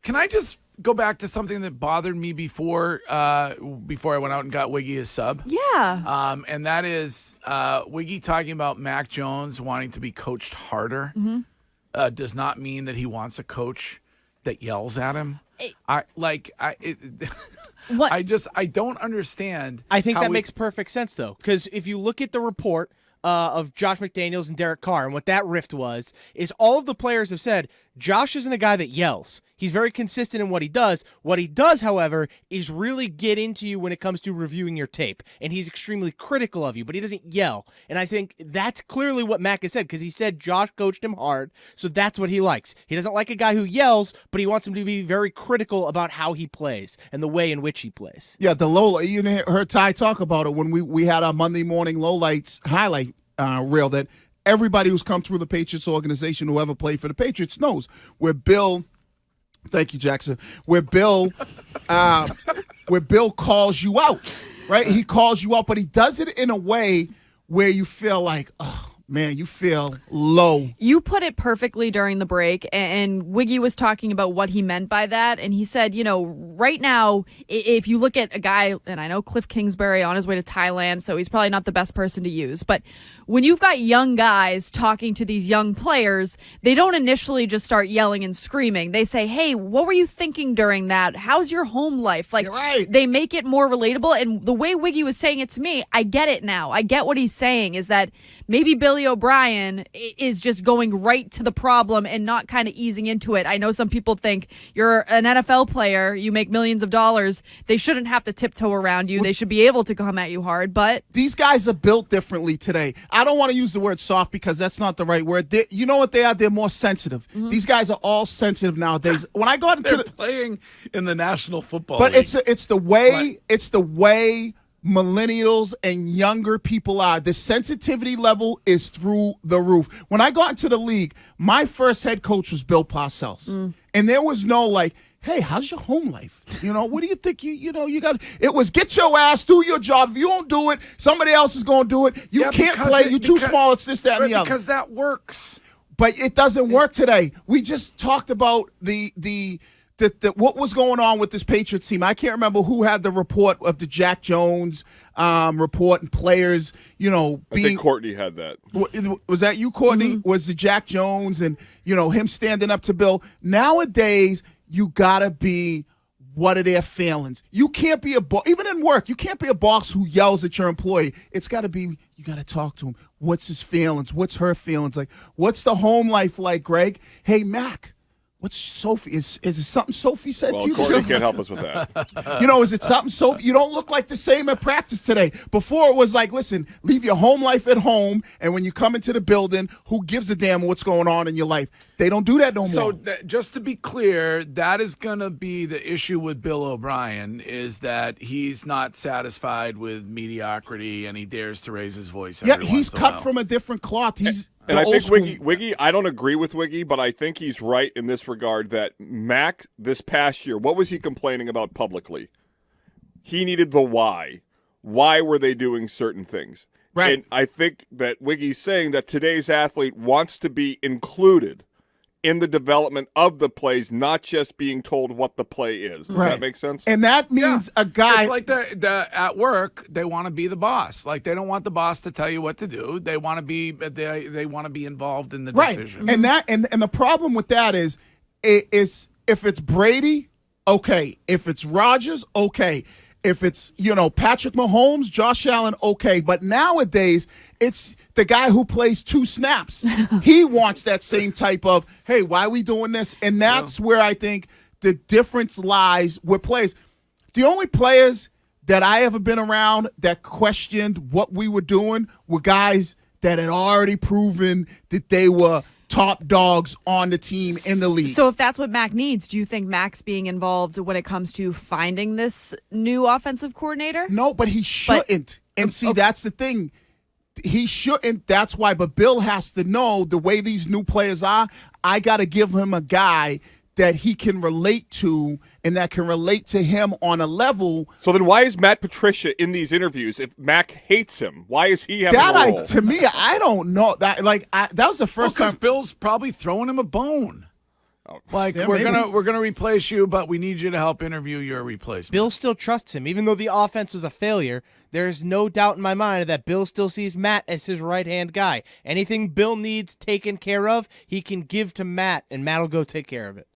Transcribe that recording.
Can I just go back to something that bothered me before I went out and got Wiggy his sub? Yeah. And that is Wiggy talking about Mac Jones wanting to be coached harder. Does not mean that he wants a coach that yells at him. I don't understand. I think that makes perfect sense, though, because if you look at the report of Josh McDaniels and Derek Carr, and what that rift was, is all of the players have said, Josh isn't a guy that yells. He's very consistent in what he does. What he does, however, is really get into you when it comes to reviewing your tape, and he's extremely critical of you, but he doesn't yell. And I think that's clearly what Mac has said, because he said Josh coached him hard, so that's what he likes. He doesn't like a guy who yells, but he wants him to be very critical about how he plays and the way in which he plays. Yeah, the low. You heard Ty talk about it when we had our Monday morning lowlights highlight reel that everybody who's come through the Patriots organization, whoever played for the Patriots, knows where Bill. Thank you, Jackson. Where Bill calls you out, right? He calls you out, but he does it in a way where you feel like, oh, man, you feel low. You put it perfectly during the break, and Wiggy was talking about what he meant by that, and he said, right now, if you look at a guy, and I know Cliff Kingsbury on his way to Thailand, so he's probably not the best person to use, but when you've got young guys talking to these young players, they don't initially just start yelling and screaming. They say, hey, what were you thinking during that? How's your home life? Like, you're right. They make it more relatable, and the way Wiggy was saying it to me, I get it now. I get what he's saying, is that maybe Billy O'Brien is just going right to the problem and not kind of easing into it. I know some people think you're an NFL player, you make millions of dollars, they shouldn't have to tiptoe around you. They should be able to come at you hard, but these guys are built differently today. I don't want to use the word soft because that's not the right word. You know what they are? They're more sensitive. Mm-hmm. These guys are all sensitive nowadays. When I got into playing in the National Football League. But it's the way millennials and younger people are. The sensitivity level is through the roof. When I got into the league, my first head coach was Bill Parcells. And there was no hey, how's your home life? What do you think you got? It was get your ass, do your job. If you don't do it, somebody else is going to do it. You can't play. You're too small. It's this, that, and the other. Because that works. But it doesn't work today. We just talked about the what was going on with this Patriots team. I can't remember who had the report of the Jack Jones report and players, I think Courtney had that. Was that you, Courtney? Mm-hmm. Was the Jack Jones and, him standing up to Bill. Nowadays, you got to be what are their feelings. You can't be even in work, you can't be a boss who yells at your employee. It's got to be, you got to talk to him. What's his feelings? What's her feelings like? What's the home life like, Greg? Hey, Mac. What's Sophie? Is it something Sophie said to you? Well, Courtney can't help us with that. Is it something Sophie? You don't look like the same at practice today. Before it was like, listen, leave your home life at home, and when you come into the building, who gives a damn what's going on in your life? They don't do that no more. So just to be clear, that is going to be the issue with Bill O'Brien, is that he's not satisfied with mediocrity and he dares to raise his voice. He's cut from a different cloth. And I think Wiggy, I don't agree with Wiggy, but I think he's right in this regard that Mac this past year, what was he complaining about publicly? He needed the why. Why were they doing certain things? Right. And I think that Wiggy's saying that today's athlete wants to be included in the development of the plays, not just being told what the play is. Does that make sense? And that means a guy. It's like at work, they want to be the boss. Like, they don't want the boss to tell you what to do. They want to be they want to be involved in the decision. And the problem with that is if it's Brady, okay. If it's Rodgers, okay. If it's, Patrick Mahomes, Josh Allen, okay. But nowadays, it's the guy who plays 2 snaps. He wants that same type of, hey, why are we doing this? And that's where I think the difference lies with players. The only players that I ever been around that questioned what we were doing were guys that had already proven that they were top dogs on the team in the league. So if that's what Mac needs, do you think Mac's being involved when it comes to finding this new offensive coordinator? No, but he shouldn't. That's the thing. He shouldn't. That's why. But Bill has to know the way these new players are. I got to give him a guy that he can relate to and that can relate to him on a level. So then why is Matt Patricia in these interviews if Mac hates him? Why is he having a role? To me, I don't know. That was the first time. Bill's probably throwing him a bone. Like Yeah, we're maybe. gonna replace you, but we need you to help interview your replacement. Bill still trusts him, even though the offense was a failure. There's no doubt in my mind that Bill still sees Matt as his right-hand guy. Anything Bill needs taken care of, he can give to Matt, and Matt will go take care of it.